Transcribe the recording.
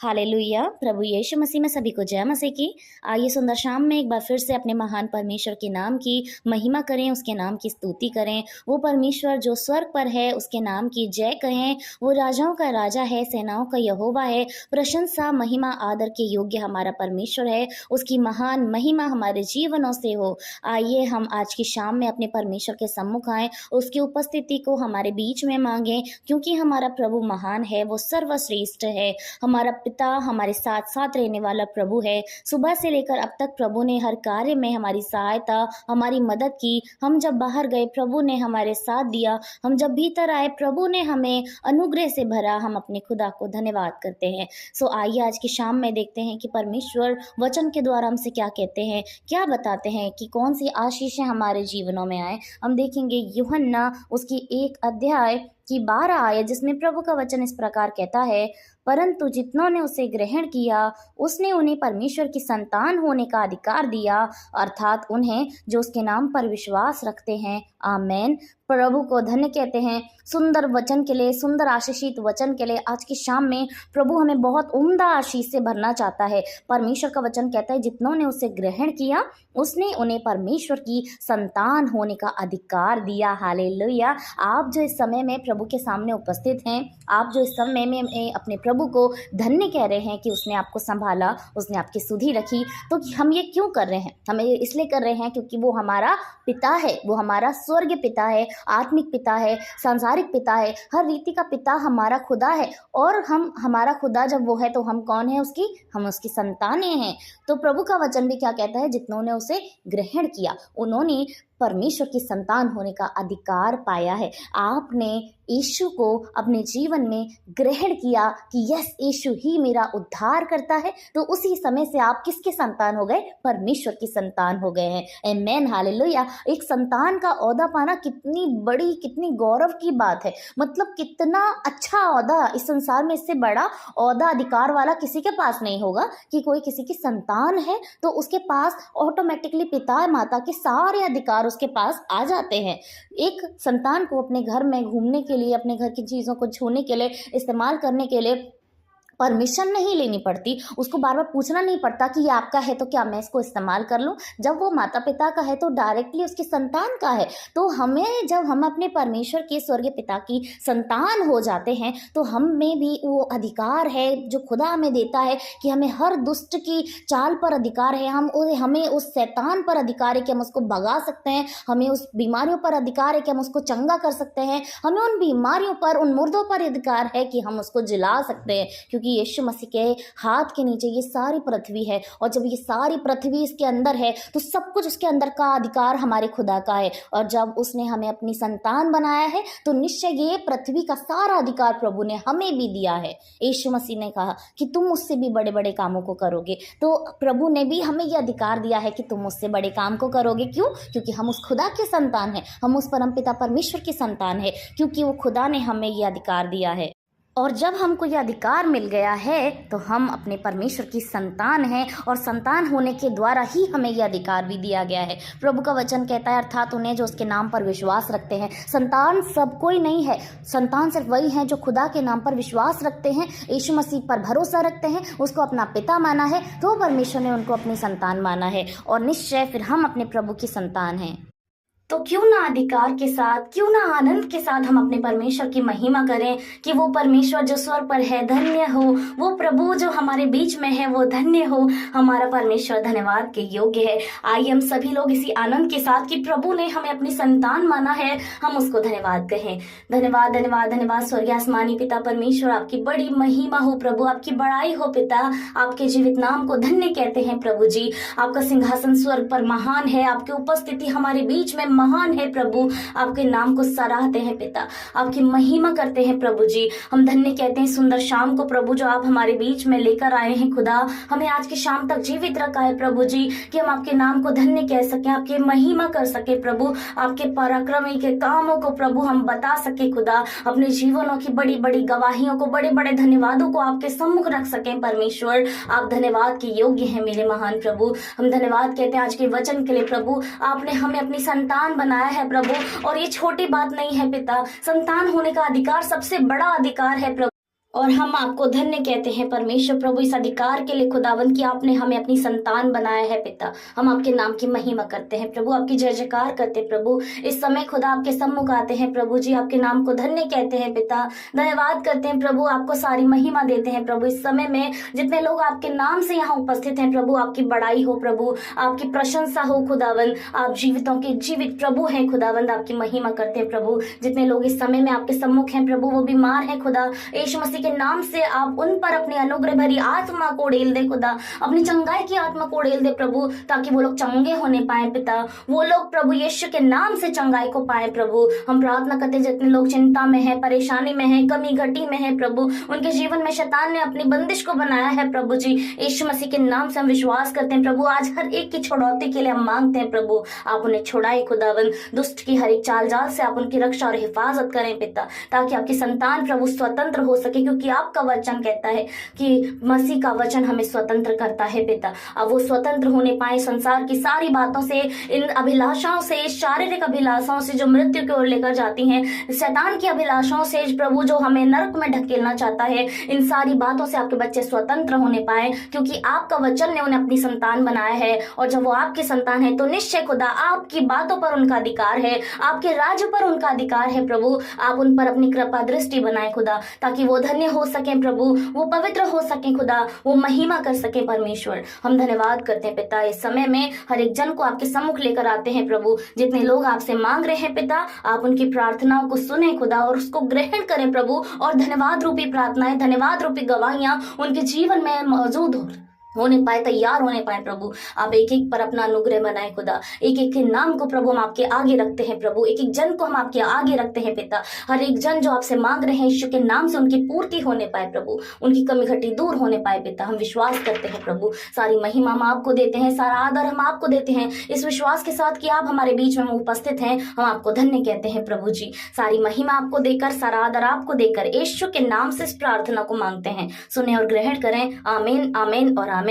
Hallelujah. प्रभु यीशु मसीह में सभी को जय मसीह की। आइए सुंदर शाम में एक बार फिर से अपने महान परमेश्वर के नाम की महिमा करें, उसके नाम की स्तुति करें। वो परमेश्वर जो स्वर्ग पर है उसके नाम की जय कहें। वो राजाओं का राजा है, सेनाओं का यहोवा है। प्रशंसा महिमा आदर के योग्य हमारा परमेश्वर है। उसकी महान महिमा हमारे जीवनों से हो। आइए हम आज की शाम में अपने परमेश्वर के सम्मुख आएं, उसकी उपस्थिति को हमारे बीच में मांगें, क्योंकि हमारा प्रभु महान है, वो सर्वश्रेष्ठ है। हमारा पिता हमारे साथ साथ रहने वाला प्रभु है। सुबह से लेकर अब तक प्रभु ने हर कार्य में हमारी सहायता, हमारी मदद की। हम जब बाहर गए प्रभु ने हमारे साथ दिया, हम जब भीतर आए प्रभु ने हमें अनुग्रह से भरा। हम अपने खुदा को धन्यवाद करते हैं। सो आइए आज की शाम में देखते हैं कि परमेश्वर वचन के द्वारा हमसे क्या कहते हैं, क्या बताते हैं कि कौन सी आशीषें हमारे जीवनों में आए। हम देखेंगे यूहन्ना उसकी 1 अध्याय की 12 आयत, जिसमें प्रभु का वचन इस प्रकार कहता है, परंतु जितनों ने उसे ग्रहण किया उसने उन्हें परमेश्वर की संतान होने का अधिकार दिया, अर्थात उन्हें जो उसके नाम पर विश्वास रखते हैं। आमेन। प्रभु को धन्य कहते हैं। सुंदर वचन के लिए, सुंदर आशीषित वचन के लिए आज की शाम में प्रभु हमें बहुत उम्दा आशीष से भरना चाहता है। परमेश्वर का वचन कहता है, जितनों ने उसे ग्रहण किया उसने उन्हें परमेश्वर की संतान होने का अधिकार दिया। हालेलुया। आप जो इस समय में प्रभु के सामने उपस्थित हैं, आप जो इस समय में अपने प्रभु को धन्य कह रहे हैं कि उसने आपको संभाला, उसने आपकी सुधि रखी, तो हम ये क्यों कर रहे हैं? हम ये इसलिए कर रहे हैं क्योंकि वो हमारा पिता है, वो हमारा स्वर्ग पिता है, आत्मिक पिता है, सांसारिक पिता है, हर रीति का पिता हमारा खुदा है। और हमारा खुदा जब वो है तो हम कौन है? हम उसकी संतानें हैं। तो प्रभु का वचन भी क्या कहता है? जितनों ने उसे ग्रहण किया उन्होंने परमेश्वर की संतान होने का अधिकार पाया है। आपने यीशु को अपने जीवन में ग्रहण किया कि यस, यीशु ही मेरा उद्धार करता है, तो उसी समय से आप किसके संतान हो गए? परमेश्वर की संतान हो गए हैं। आमेन। हालेलुया। एक संतान का ओहदा पाना कितनी बड़ी, कितनी गौरव की बात है। मतलब कितना अच्छा ओहदा, इस संसार में इससे बड़ा ओहदा, अधिकार वाला किसी के पास नहीं होगा कि कोई किसी की संतान है तो उसके पास ऑटोमेटिकली पिता माता के सारे अधिकार उसके पास आ जाते हैं। एक संतान को अपने घर में घूमने के लिए, अपने घर की चीज़ों को छूने के लिए, इस्तेमाल करने के लिए परमिशन नहीं लेनी पड़ती, उसको बार बार पूछना नहीं पड़ता कि ये आपका है तो क्या मैं इसको इस्तेमाल कर लूँ। जब वो माता पिता का है तो डायरेक्टली उसकी संतान का है। तो हमें, जब हम अपने परमेश्वर के स्वर्गीय पिता की संतान हो जाते हैं तो हम में भी वो अधिकार है जो खुदा हमें देता है कि हमें हर दुष्ट की चाल पर अधिकार है। हमें उस शैतान पर अधिकार है कि हम उसको भगा सकते हैं। हमें उस बीमारियों पर अधिकार है कि हम उसको चंगा कर सकते हैं। हमें उन बीमारियों पर, उन मुर्दों पर अधिकार है कि हम उसको जिला सकते हैं, क्योंकि यीशु मसीह के हाथ के नीचे ये सारी पृथ्वी है। और जब ये सारी पृथ्वी इसके अंदर है तो सब कुछ उसके अंदर का अधिकार हमारे खुदा का है। और जब उसने हमें अपनी संतान बनाया है तो निश्चय ये पृथ्वी का सारा अधिकार प्रभु ने हमें भी दिया है। यीशु मसीह ने कहा कि तुम मुझसे भी बड़े बड़े कामों को करोगे। तो प्रभु ने भी हमें ये अधिकार दिया है कि तुम मुझसे बड़े काम को करोगे। क्यों? क्योंकि हम उस खुदा के संतान हैं, हम उस परमपिता परमेश्वर की संतान है, क्योंकि वो खुदा ने हमें ये अधिकार दिया है। और जब हमको ये अधिकार मिल गया है तो हम अपने परमेश्वर की संतान हैं, और संतान होने के द्वारा ही हमें ये अधिकार भी दिया गया है। प्रभु का वचन कहता है, अर्थात उन्हें जो उसके नाम पर विश्वास रखते हैं। संतान सब कोई नहीं है, संतान सिर्फ वही है जो खुदा के नाम पर विश्वास रखते हैं, यीशु मसीह पर भरोसा रखते हैं, उसको अपना पिता माना है, तो परमेश्वर ने उनको अपनी संतान माना है। और निश्चय फिर हम अपने प्रभु की संतान हैं। तो क्यों ना अधिकार के साथ, क्यों ना आनंद के साथ हम अपने परमेश्वर की महिमा करें कि वो परमेश्वर जो स्वर्ग पर है धन्य हो, वो प्रभु जो हमारे बीच में है वो धन्य हो। हमारा परमेश्वर धन्यवाद के योग्य है। आइए हम सभी लोग इसी आनंद के साथ कि प्रभु ने हमें अपनी संतान माना है, हम उसको धन्यवाद कहें। धन्यवाद धन्यवाद धन्यवाद स्वर्गीय आसमानी पिता परमेश्वर, आपकी बड़ी महिमा हो प्रभु, आपकी बड़ाई हो पिता। आपके जीवित नाम को धन्य कहते हैं प्रभु जी। आपका सिंहासन स्वर्ग पर महान है, आपकी उपस्थिति हमारे बीच में महान है प्रभु। आपके नाम को सराहते हैं पिता, आपकी महिमा करते हैं प्रभु जी। हम धन्य कहते हैं सुंदर शाम को प्रभु जो आप हमारे बीच में लेकर आए हैं खुदा। हमें आज की शाम तक जीवित रखा है प्रभु जी कि हम आपके नाम को धन्य कह सकें, आपकी महिमा कर सके प्रभु, आपके पराक्रमी के कामों को प्रभु हम बता सके खुदा, अपने जीवनों की बड़ी बड़ी गवाहियों को, बड़े बड़े धन्यवादों को आपके सम्मुख रख सके परमेश्वर। आप धन्यवाद के योग्य हैं मेरे महान प्रभु। हम धन्यवाद कहते हैं आज के वचन के लिए प्रभु। आपने हमें अपनी संतान बनाया है प्रभु, और ये छोटी बात नहीं है पिता। संतान होने का अधिकार सबसे बड़ा अधिकार है प्रभु। और हम आपको धन्य कहते हैं परमेश्वर प्रभु इस अधिकार के लिए खुदावंद कि आपने हमें अपनी संतान बनाया है पिता। हम आपके नाम की महिमा करते हैं प्रभु, आपकी जय जयकार करते हैं प्रभु। इस समय खुदा आपके सम्मुख आते हैं प्रभु जी, आपके नाम को धन्य कहते हैं पिता, धन्यवाद करते हैं प्रभु, आपको सारी महिमा देते हैं प्रभु। इस समय में जितने लोग आपके नाम से यहाँ उपस्थित हैं प्रभु, आपकी बड़ाई हो प्रभु, आपकी प्रशंसा हो खुदावंद। आप जीवितों के जीवित प्रभु हैं खुदावंद, आपकी महिमा करते हैं प्रभु। जितने लोग इस समय में आपके सम्मुख हैं प्रभु, वो बीमार हैं खुदा, यीशु मसीह के नाम से आप उन पर अपनी अनुग्रह भरी आत्मा को उड़ेल दे खुदा, अपनी चंगाई की आत्मा को उड़ेल दे प्रभु, ताकि वो लोग चंगे होने पाए पिता। वो लोग प्रभु यीशु के नाम से चंगाई को पाए प्रभु। हम प्रार्थना करते हैं जितने लोग चिंता में है, परेशानी में है, कमी घटी में है प्रभु, उनके जीवन में शैतान ने अपनी बंदिश को बनाया है प्रभु जी, यीशु मसीह के नाम से हम विश्वास करते हैं प्रभु। आज हर एक की छुड़ौती के लिए हम मांगते हैं प्रभु, आप उन्हें छुड़ाए खुदावन, दुष्ट की हर एक चाल जाल से आप उनकी रक्षा और हिफाजत करें पिता, ताकि आपकी संतान प्रभु स्वतंत्र हो सके, क्योंकि आपका वचन कहता है कि मसीह का वचन हमें स्वतंत्र करता है पिता। अब वो स्वतंत्र होने पाए संसार की सारी बातों से, इन अभिलाषाओं से, शारीरिक अभिलाषाओं से जो मृत्यु की ओर लेकर जाती हैं, शैतान की अभिलाषाओं से प्रभु जो हमें नरक में ढकेलना चाहता है, इन सारी बातों से आपके बच्चे स्वतंत्र होने पाए, क्योंकि आपका वचन ने उन्हें अपनी संतान बनाया है। और जब वो आपकी संतान है तो निश्चय खुदा आपकी बातों पर उनका अधिकार है, आपके राज्य पर उनका अधिकार है प्रभु। आप उन पर अपनी कृपा दृष्टि बनाए खुदा, ताकि वो धन्य हो सके प्रभु, वो पवित्र हो सके खुदा, वो महिमा कर सके परमेश्वर। हम धन्यवाद करते हैं पिता, इस समय में हर एक जन को आपके सम्मुख लेकर आते हैं प्रभु। जितने लोग आपसे मांग रहे हैं पिता, आप उनकी प्रार्थनाओं को सुने खुदा और उसको ग्रहण करें प्रभु, और धन्यवाद रूपी प्रार्थनाएं, धन्यवाद रूपी गवाहियां उनके जीवन में मौजूद होने पाए, तैयार होने पाए प्रभु। आप एक एक पर अपना अनुग्रह बनाए खुदा, एक एक के नाम को प्रभु हम आपके आगे रखते हैं प्रभु, एक एक जन को हम आपके आगे रखते हैं पिता। हर एक जन जो आपसे मांग रहे हैं यीशु के नाम से उनकी पूर्ति होने पाए प्रभु, उनकी कमी घटी दूर होने पाए पिता। हम विश्वास करते हैं प्रभु, सारी महिमा हम आपको देते हैं, सारा आदर हम आपको देते हैं, इस विश्वास के साथ कि आप हमारे बीच में उपस्थित हैं। हम आपको धन्य कहते हैं प्रभु जी, सारी महिमा आपको देकर, सारा आदर आपको देकर यीशु के नाम से इस प्रार्थना को मांगते हैं। सुने और ग्रहण करें। आमीन, आमीन और आमीन।